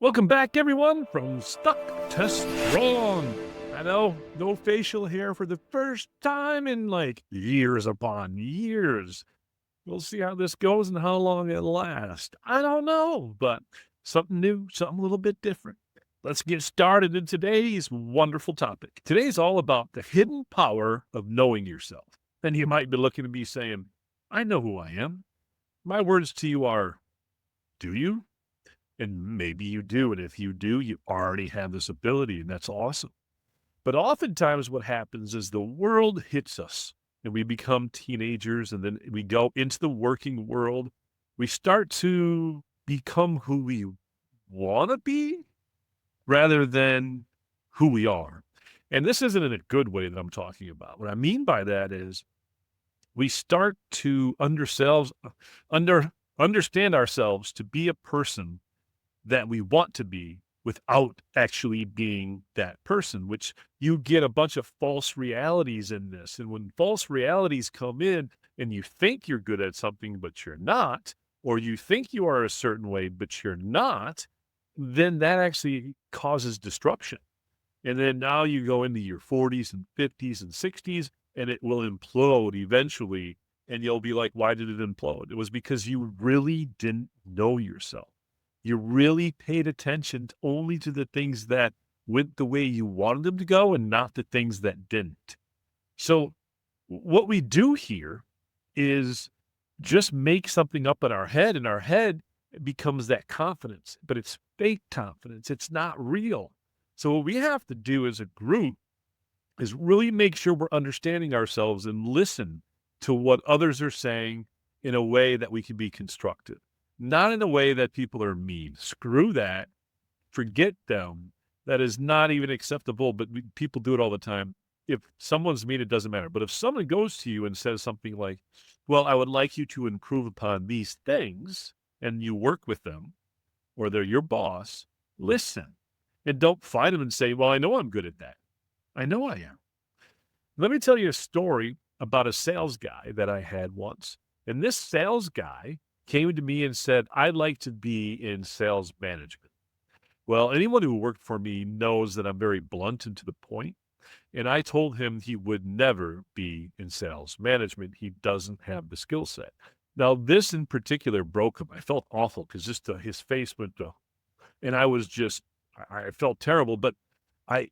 Welcome back, everyone, from Stuck to Strong. I know, no facial hair for the first time in like years upon years. We'll see how this goes and how long it lasts. I don't know, but something new, something a little bit different. Let's get started in today's wonderful topic. Today's all about the hidden power of knowing yourself. And you might be looking at me saying, I know who I am. My words to you are, do you? And maybe you do, and if you do, you already have this ability, and that's awesome. But oftentimes what happens is the world hits us, and we become teenagers, and then we go into the working world. We start to become who we wanna be rather than who we are. And this isn't in a good way that I'm talking about. What I mean by that is we start to under understand ourselves to be a person that we want to be without actually being that person, which you get a bunch of false realities in this. And when false realities come in and you think you're good at something, but you're not, or you think you are a certain way, but you're not, then that actually causes disruption. And then now you go into your 40s and 50s and 60s, and it will implode eventually. And you'll be like, why did it implode? It was because you really didn't know yourself. You really paid attention only to the things that went the way you wanted them to go and not the things that didn't. So what we do here is just make something up in our head, and our head becomes that confidence, but it's fake confidence. It's not real. So what we have to do as a group is really make sure we're understanding ourselves and listen to what others are saying in a way that we can be constructive, not in a way that people are mean. Screw that. Forget them. That is not even acceptable, but people do it all the time. If someone's mean, it doesn't matter. But if someone goes to you and says something like, well, I would like you to improve upon these things, and you work with them, or they're your boss, listen. And don't fight them and say, well, I know I'm good at that. I know I am. Let me tell you a story about a sales guy that I had once. And this sales guy came to me and said, I'd like to be in sales management. Well, anyone who worked for me knows that I'm very blunt and to the point. And I told him he would never be in sales management. He doesn't have the skill set. Now, this in particular broke him. I felt awful because just his face went to, and I was just, I felt terrible. But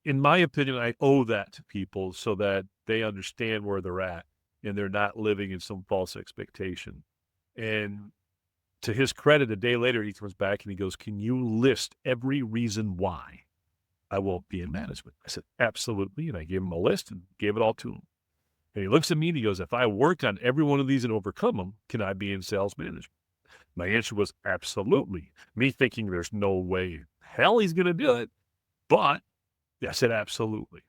in my opinion, I owe that to people so that they understand where they're at and they're not living in some false expectation. And to his credit, a day later, he comes back and he goes, can you list every reason why I won't be in management? I said, absolutely. And I gave him a list and gave it all to him. And he looks at me and he goes, if I work on every one of these and overcome them, can I be in sales management? My answer was absolutely. Me thinking there's no way hell he's going to do it. But I said, absolutely.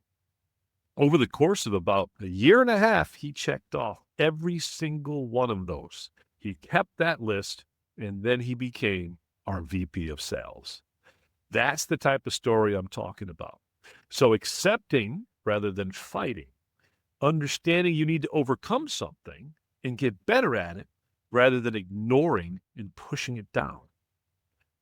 Over the course of about a year and a half, he checked off every single one of those. He kept that list, and then he became our VP of sales. That's the type of story I'm talking about. So accepting rather than fighting, understanding you need to overcome something and get better at it rather than ignoring and pushing it down.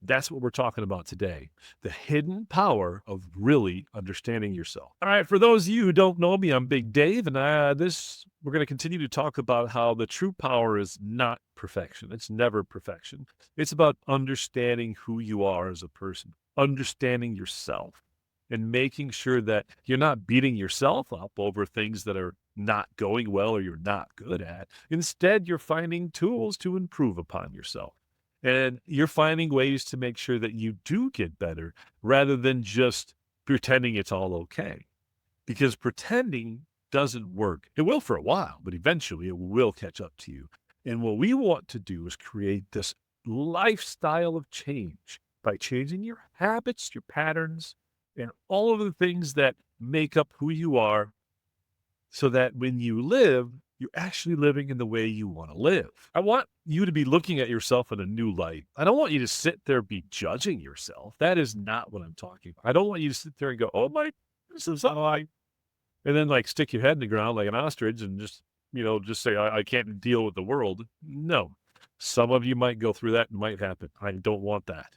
That's what we're talking about today. The hidden power of really understanding yourself. All right, for those of you who don't know me, I'm Big Dave, and we're going to continue to talk about how the true power is not perfection. It's never perfection. It's about understanding who you are as a person, understanding yourself, and making sure that you're not beating yourself up over things that are not going well or you're not good at. Instead, you're finding tools to improve upon yourself. And you're finding ways to make sure that you do get better rather than just pretending it's all okay. Because pretending doesn't work. It will for a while, but eventually it will catch up to you. And what we want to do is create this lifestyle of change by changing your habits, your patterns, and all of the things that make up who you are so that when you live, you're actually living in the way you want to live. I want you to be looking at yourself in a new light. I don't want you to sit there be judging yourself. That is not what I'm talking about. I don't want you to sit there and go, oh my, this is how I, and then like stick your head in the ground like an ostrich and just say, I can't deal with the world. No, some of you might go through that and might happen. I don't want that.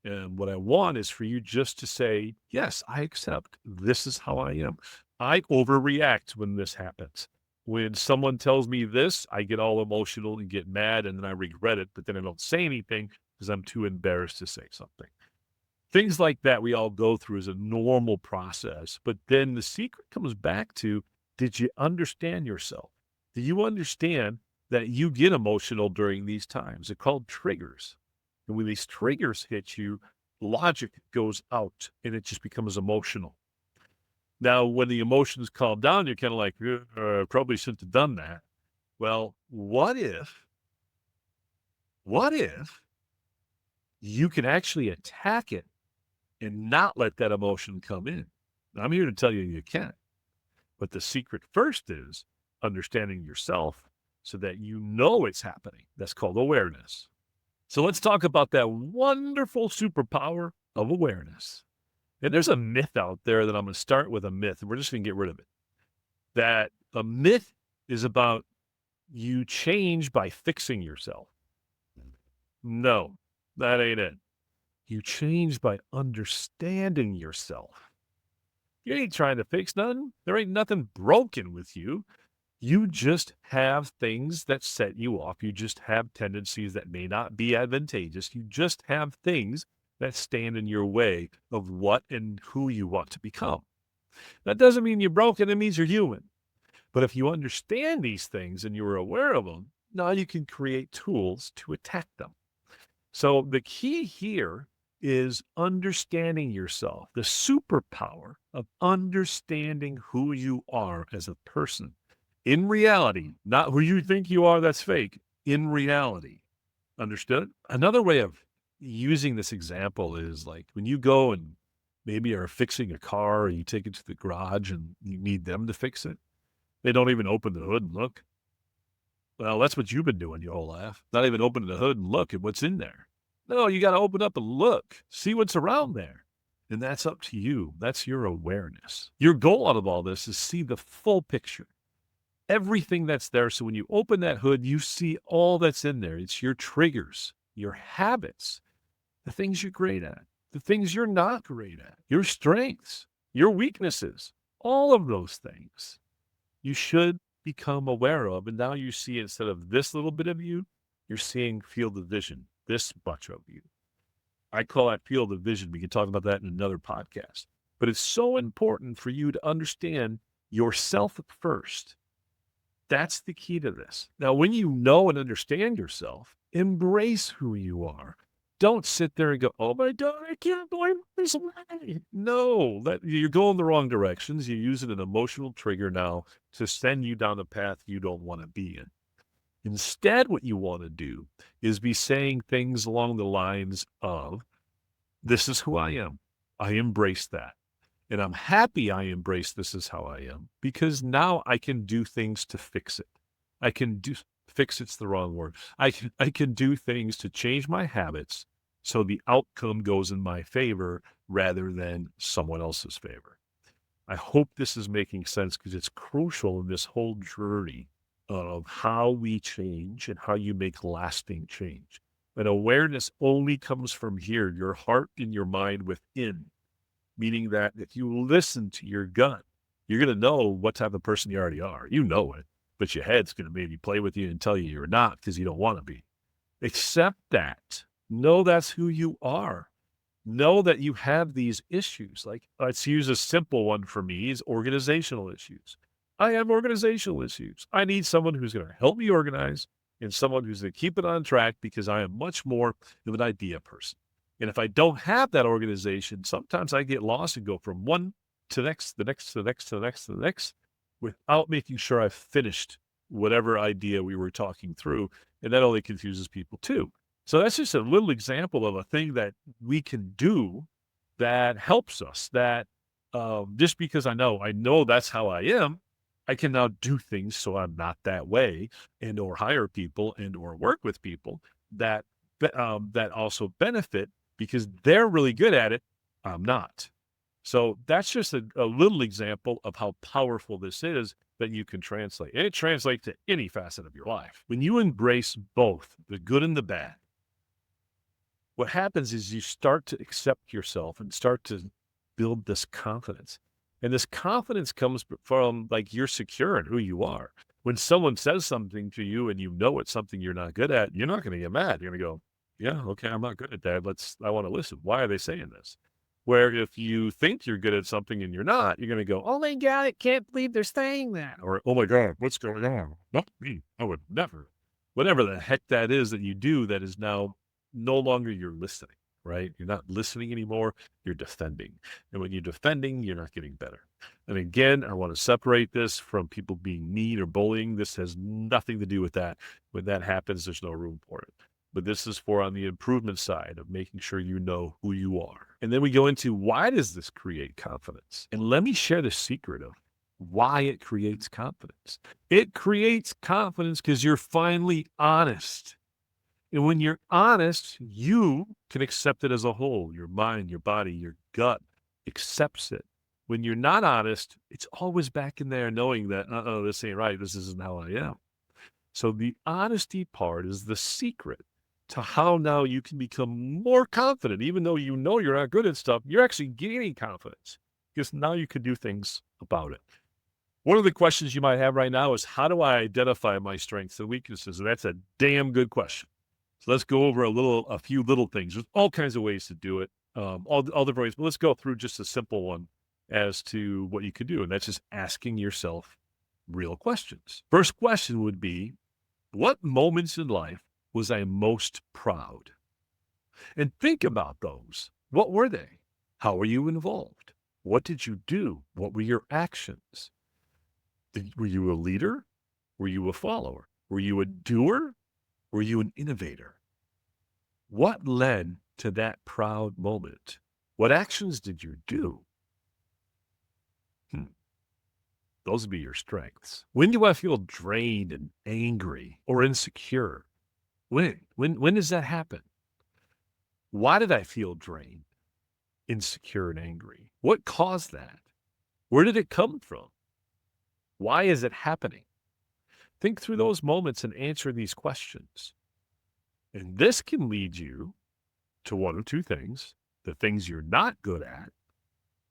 And what I want is for you just to say, yes, I accept this is how I am. I overreact when this happens. When someone tells me this, I get all emotional and get mad and then I regret it, but then I don't say anything because I'm too embarrassed to say something. Things like that we all go through as a normal process. But then the secret comes back to, did you understand yourself? Do you understand that you get emotional during these times? They're called triggers. And when these triggers hit you, logic goes out and it just becomes emotional. Now, when the emotions calm down, you're kind of like, probably shouldn't have done that. Well, what if you can actually attack it and not let that emotion come in? I'm here to tell you you can. But the secret first is understanding yourself so that you know it's happening. That's called awareness. So let's talk about that wonderful superpower of awareness. And there's a myth out there that I'm going to start with a myth, and we're just going to get rid of it. That a myth is about you change by fixing yourself. No, that ain't it. You change by understanding yourself. You ain't trying to fix nothing. There ain't nothing broken with you. You just have things that set you off. You just have tendencies that may not be advantageous. You just have things that stand in your way of what and who you want to become. That doesn't mean you're broken. It means you're human. But if you understand these things and you're aware of them, now you can create tools to attack them. So the key here is understanding yourself, the superpower of understanding who you are as a person in reality, not who you think you are, that's fake, in reality. Understood? Another way of using this example is like when you go and maybe are fixing a car or you take it to the garage and you need them to fix it. They don't even open the hood and look. Well, that's what you've been doing your whole life. Not even opening the hood and look at what's in there. No, you got to open up and look, see what's around there. And that's up to you. That's your awareness. Your goal out of all this is see the full picture, everything that's there. So when you open that hood, you see all that's in there. It's your triggers, your habits, the things you're great at, the things you're not great at, your strengths, your weaknesses, all of those things you should become aware of. And now you see instead of this little bit of you, you're seeing field of vision, this much of you. I call that field of vision. We can talk about that in another podcast. But it's so important for you to understand yourself first. That's the key to this. Now, when you know and understand yourself, embrace who you are. Don't sit there and go, oh my God, I can't believe this way. No, you're going the wrong directions. You're using an emotional trigger now to send you down a path you don't want to be in. Instead, what you want to do is be saying things along the lines of, this is who I am. I embrace that. And I'm happy I embrace this is how I am because now I can do things to fix it. I can do fix it's the wrong word. I can do things to change my habits so the outcome goes in my favor rather than someone else's favor. I hope this is making sense because it's crucial in this whole journey of how we change and how you make lasting change. And awareness only comes from here, your heart and your mind within. Meaning that if you listen to your gut, you're going to know what type of person you already are. You know it, but your head's going to maybe play with you and tell you you're not because you don't want to be. Accept that. Know that's who you are. Know that you have these issues. Like, let's use a simple one for me is organizational issues. I have organizational issues. I need someone who's going to help me organize and someone who's going to keep it on track because I am much more of an idea person. And if I don't have that organization, sometimes I get lost and go from one to the next, the next, to the next, to the next, to the next, without making sure I've finished whatever idea we were talking through. And that only confuses people too. So that's just a little example of a thing that we can do that helps us. That just because I know that's how I am, I can now do things so I'm not that way, and or hire people and or work with people that that also benefit because they're really good at it. I'm not. So that's just a little example of how powerful this is that you can translate. And it translates to any facet of your life. When you embrace both the good and the bad, what happens is you start to accept yourself and start to build this confidence. And this confidence comes from like you're secure in who you are. When someone says something to you and you know it's something you're not good at, you're not going to get mad. You're going to go, yeah, okay, I'm not good at that. I want to listen. Why are they saying this? Where if you think you're good at something and you're not, you're going to go, oh my God, I can't believe they're saying that. Or, oh my God, what's going on? Not me. I would never. Whatever the heck that is that you do that is now no longer you're listening, right? You're not listening anymore. You're defending. And when you're defending, you're not getting better. And again, I want to separate this from people being mean or bullying. This has nothing to do with that. When that happens, there's no room for it. But this is for on the improvement side of making sure you know who you are. And then we go into why does this create confidence? And let me share the secret of why it creates confidence. It creates confidence because you're finally honest. And when you're honest, you can accept it as a whole. Your mind, your body, your gut accepts it. When you're not honest, it's always back in there knowing that, this ain't right. This isn't how I am. So the honesty part is the secret to how now you can become more confident. Even though you know you're not good at stuff, you're actually gaining confidence because now you can do things about it. One of the questions you might have right now is, how do I identify my strengths and weaknesses? And that's a damn good question. So let's go over a few little things. There's all kinds of ways to do it, all different ways. But let's go through just a simple one as to what you could do, and that's just asking yourself real questions. First question would be, what moments in life was I most proud? And think about those. What were they? How were you involved? What did you do? What were your actions? Were you a leader? Were you a follower? Were you a doer? Were you an innovator? What led to that proud moment? What actions did you do? Those would be your strengths. When do I feel drained and angry or insecure? When does that happen? Why did I feel drained, insecure, and angry? What caused that? Where did it come from? Why is it happening? Think through those moments and answer these questions. And this can lead you to one of two things: the things you're not good at,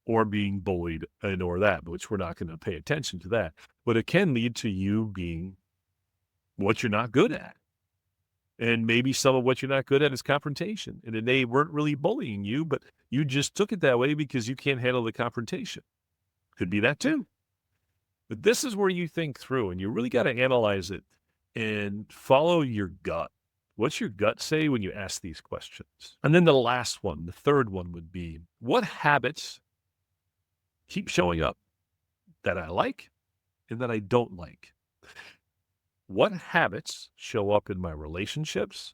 or being bullied and or that, which we're not going to pay attention to that. But it can lead to you being what you're not good at. And maybe some of what you're not good at is confrontation. And then they weren't really bullying you, but you just took it that way because you can't handle the confrontation. Could be that too. But this is where you think through, and you really got to analyze it and follow your gut. What's your gut say when you ask these questions? And then the last one, the third one would be, what habits keep showing up that I like and that I don't like? What habits show up in my relationships,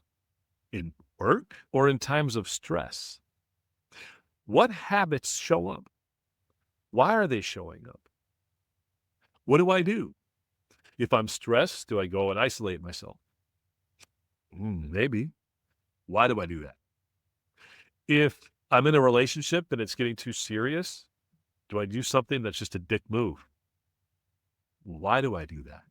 in work, or in times of stress? What habits show up? Why are they showing up? What do I do? If I'm stressed, do I go and isolate myself? Maybe. Why do I do that? If I'm in a relationship and it's getting too serious, do I do something that's just a dick move? Why do I do that?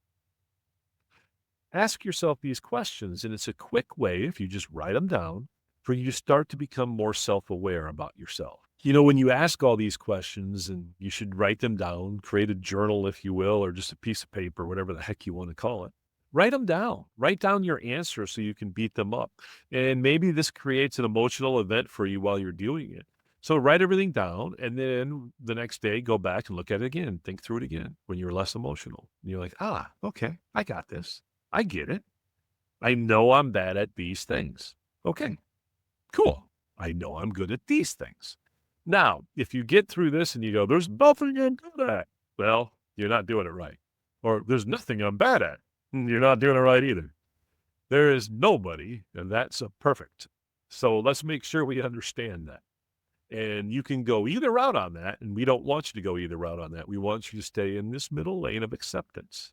Ask yourself these questions, and it's a quick way, if you just write them down, for you to start to become more self-aware about yourself. You know, when you ask all these questions, and you should write them down, create a journal, if you will, or just a piece of paper, whatever the heck you want to call it. Write them down. Write down your answers so you can beat them up. And maybe this creates an emotional event for you while you're doing it. So write everything down, and then the next day, go back and look at it again. Think through it again when you're less emotional. And you're like, okay, I got this. I get it. I know I'm bad at these things. Okay, cool. I know I'm good at these things. Now, if you get through this and you go, there's nothing I'm good at, well, you're not doing it right. Or there's nothing I'm bad at. You're not doing it right either. There is nobody, and that's a perfect. So let's make sure we understand that. And you can go either route on that, and we don't want you to go either route on that. We want you to stay in this middle lane of acceptance,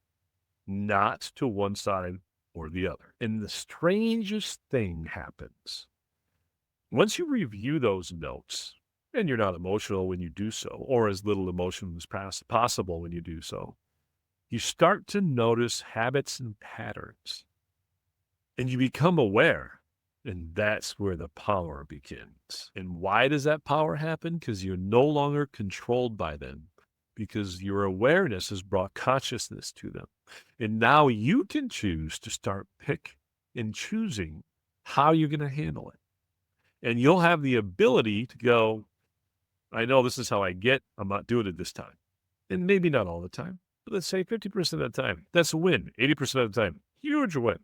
not to one side or the other. And the strangest thing happens. Once you review those notes, and you're not emotional when you do so, or as little emotion as possible when you do so, you start to notice habits and patterns. And you become aware And that's where the power begins. And why does that power happen? Because you're no longer controlled by them, because your awareness has brought consciousness to them. And now you can choose to start pick and choosing how you're going to handle it. And you'll have the ability to go, I know this is how I get. I'm not doing it this time. And maybe not all the time, but let's say 50% of the time. That's a win. 80% of the time, huge win.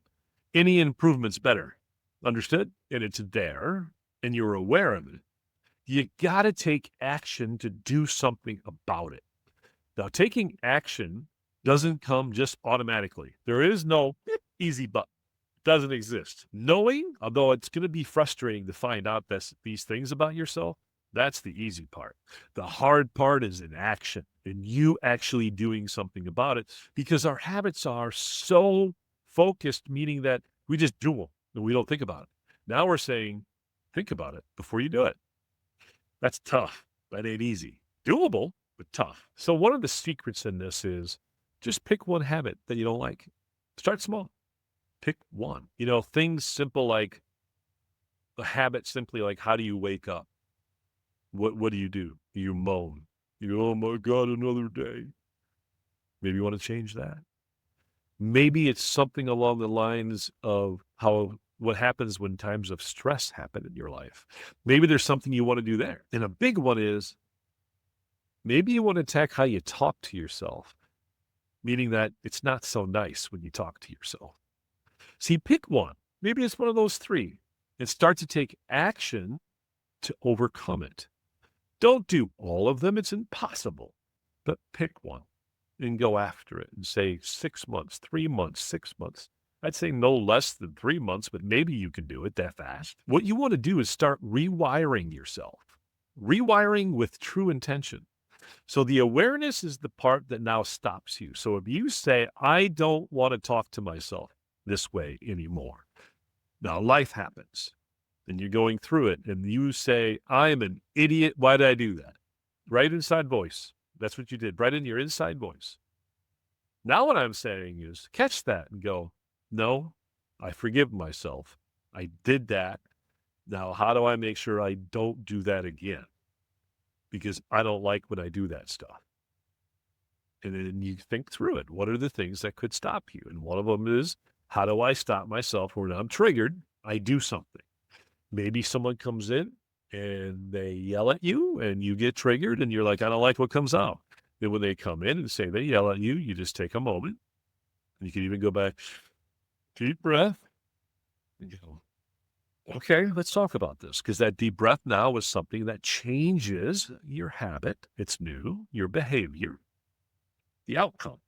Any improvement's better. Understood? And it's there, and you're aware of it. You got to take action to do something about it. Now, taking action doesn't come just automatically. There is no easy button. It doesn't exist. Knowing, although it's going to be frustrating to find out these things about yourself, that's the easy part. The hard part is in action and you actually doing something about it, because our habits are so focused, meaning that we just do them and we don't think about it. Now we're saying, think about it before you do it. That's tough. That ain't easy. Doable, but tough. So one of the secrets in this is just pick one habit that you don't like. Start small. Pick one. Things simple like a habit simply like, how do you wake up? What do? You moan. You go, oh my God, another day. Maybe you want to change that. Maybe it's something along the lines of what happens when times of stress happen in your life. Maybe there's something you want to do there. And a big one is maybe you want to attack how you talk to yourself, meaning that it's not so nice when you talk to yourself. See, pick one. Maybe it's one of those three and start to take action to overcome it. Don't do all of them. It's impossible. But pick one and go after it and say 6 months, 3 months, 6 months. I'd say no less than 3 months, but maybe you can do it that fast. What you want to do is start rewiring yourself, rewiring with true intention. So the awareness is the part that now stops you. So if you say, I don't want to talk to myself this way anymore. Now life happens and you're going through it and you say, I am an idiot. Why did I do that? Right inside voice. That's what you did, right in your inside voice. Now what I'm saying is catch that and go, no, I forgive myself. I did that. Now, how do I make sure I don't do that again? Because I don't like when I do that stuff. And then you think through it. What are the things that could stop you? And one of them is, how do I stop myself when I'm triggered? I do something. Maybe someone comes in and they yell at you and you get triggered and you're like, I don't like what comes out. Then when they come in and say they yell at you, you just take a moment. And you can even go back, deep breath, and go, okay, let's talk about this. Because that deep breath now is something that changes your habit. It's new, your behavior, the outcome.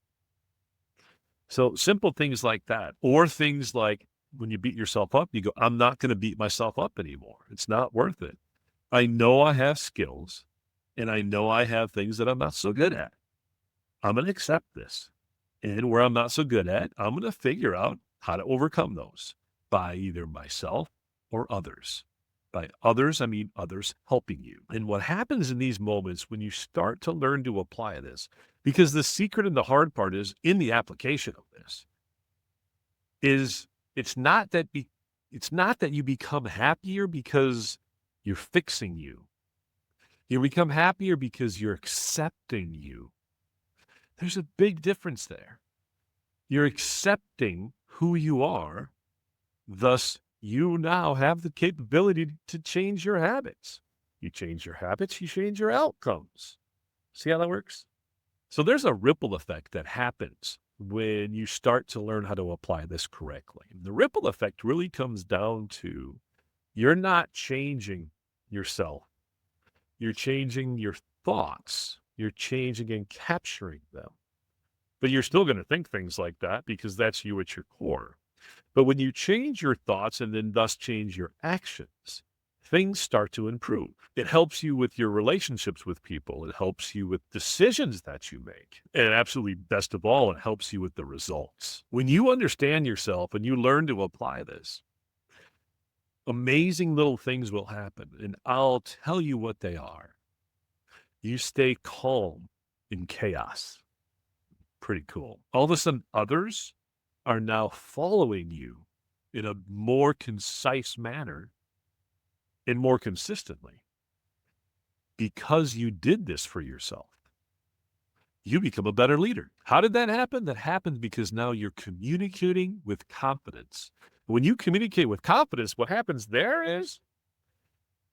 So simple things like that, or things like when you beat yourself up, you go, I'm not going to beat myself up anymore. It's not worth it. I know I have skills and I know I have things that I'm not so good at. I'm going to accept this. And where I'm not so good at, I'm going to figure out how to overcome those by either myself or others. By others, I mean others helping you. And what happens in these moments when you start to learn to apply this, because the secret and the hard part is in the application of this, is it's not that you become happier because you're fixing you. You become happier because you're accepting you. There's a big difference there. You're accepting who you are. Thus, you now have the capability to change your habits. You change your habits, you change your outcomes. See how that works? So there's a ripple effect that happens when you start to learn how to apply this correctly. The ripple effect really comes down to you're not changing yourself. You're changing your thoughts. You're changing and capturing them. But you're still going to think things like that because that's you at your core. But when you change your thoughts and then thus change your actions, things start to improve. It helps you with your relationships with people. It helps you with decisions that you make. And absolutely best of all, it helps you with the results. When you understand yourself and you learn to apply this, amazing little things will happen. And I'll tell you what they are. You stay calm in chaos. Pretty cool. All of a sudden, others are now following you in a more concise manner and more consistently because you did this for yourself. You become a better leader. How did that happen? That happened because now you're communicating with confidence. When you communicate with confidence, what happens there is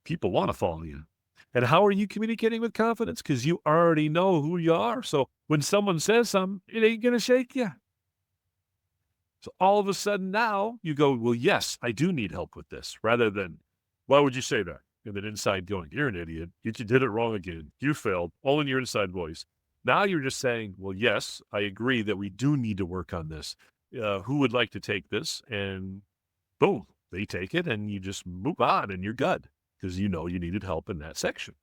people want to follow you. And how are you communicating with confidence? Because you already know who you are. So when someone says something, it ain't going to shake you. So all of a sudden now you go, well, yes, I do need help with this, rather than, why would you say that? And then inside going, you're an idiot. You did it wrong again. You failed, all in your inside voice. Now you're just saying, well, yes, I agree that we do need to work on this. Who would like to take this? And boom, they take it and you just move on and you're good because you know you needed help in that section.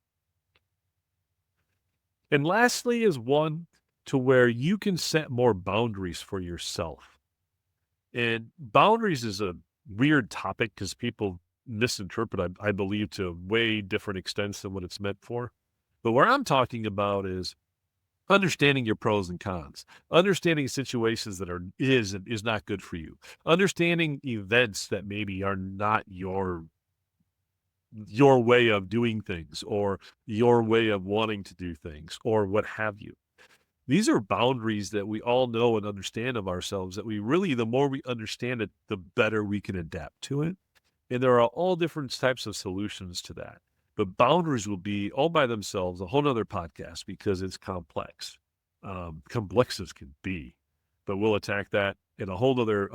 And lastly is one to where you can set more boundaries for yourself. And boundaries is a weird topic because people misinterpret, I believe, to way different extents than what it's meant for. But where I'm talking about is understanding your pros and cons, understanding situations that is and is not good for you, understanding events that maybe are not your way of doing things or your way of wanting to do things or what have you. These are boundaries that we all know and understand of ourselves that we really, the more we understand it, the better we can adapt to it. And there are all different types of solutions to that. But boundaries will be all by themselves a whole nother podcast because it's complex, complex as can be. But we'll attack that in a whole other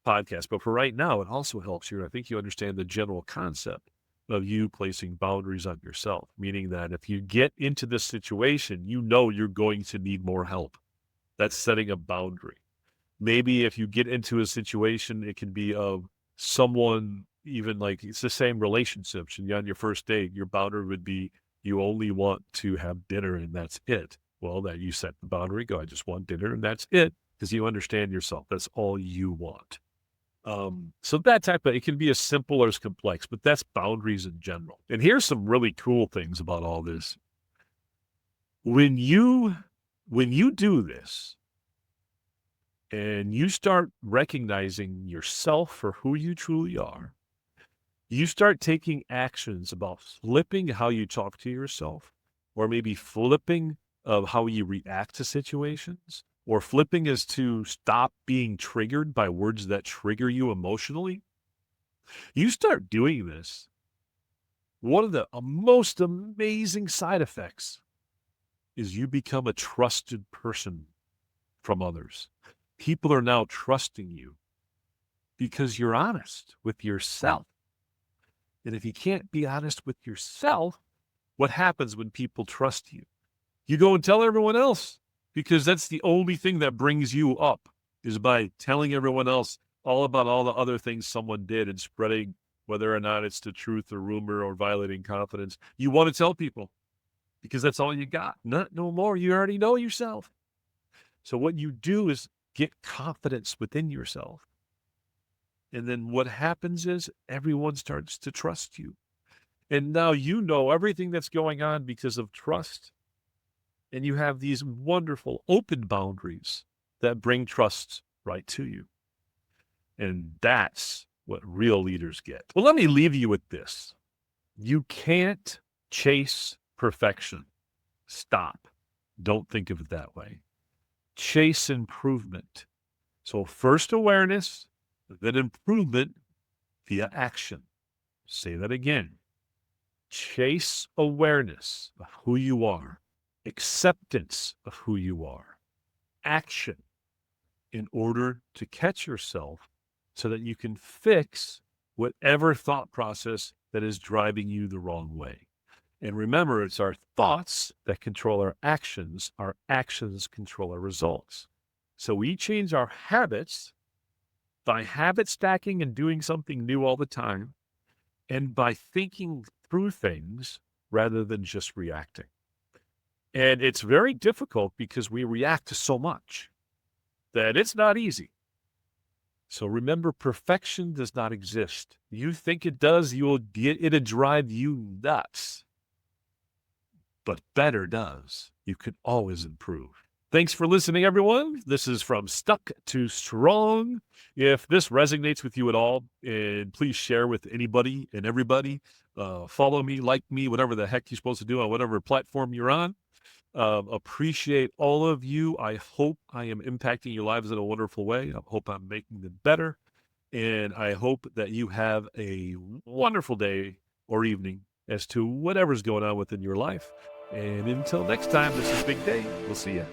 podcast. But for right now, it also helps you. I think you understand the general concept of you placing boundaries on yourself, meaning that if you get into this situation, you know you're going to need more help. That's setting a boundary. Maybe if you get into a situation, it can be of someone, even like it's the same relationships. And on your first date, your boundary would be you only want to have dinner and that's it. Well, that you set the boundary, go, I just want dinner and that's it, because you understand yourself. That's all you want. So that type of, it can be as simple or as complex, but that's boundaries in general. And here's some really cool things about all this. When you do this and you start recognizing yourself for who you truly are, you start taking actions about flipping how you talk to yourself, or maybe flipping of how you react to situations, or flipping as to stop being triggered by words that trigger you emotionally. You start doing this. One of the most amazing side effects is you become a trusted person from others. People are now trusting you because you're honest with yourself. And if you can't be honest with yourself, what happens when people trust you? You go and tell everyone else, because that's the only thing that brings you up, is by telling everyone else all about all the other things someone did and spreading, whether or not it's the truth or rumor or violating confidence. You want to tell people because that's all you got. Not no more. You already know yourself. So what you do is get confidence within yourself. And then what happens is everyone starts to trust you. And now you know everything that's going on because of trust. And you have these wonderful open boundaries that bring trust right to you. And that's what real leaders get. Well, let me leave you with this. You can't chase perfection. Stop. Don't think of it that way. Chase improvement. So first awareness, then improvement via action. Say that again. Chase awareness of who you are, acceptance of who you are, action in order to catch yourself so that you can fix whatever thought process that is driving you the wrong way. And remember, it's our thoughts that control our actions control our results. So we change our habits by habit stacking and doing something new all the time, and by thinking through things rather than just reacting. And it's very difficult because we react to so much that it's not easy. So remember, perfection does not exist. You think it does, it'll drive you nuts. But better does. You can always improve. Thanks for listening, everyone. This is from Stuck to Strong. If this resonates with you at all, and please share with anybody and everybody. Follow me, like me, whatever the heck you're supposed to do on whatever platform you're on. Appreciate all of you. I hope I am impacting your lives in a wonderful way. I hope I'm making them better. And I hope that you have a wonderful day or evening as to whatever's going on within your life. And until next time, this is Big Day. We'll see you.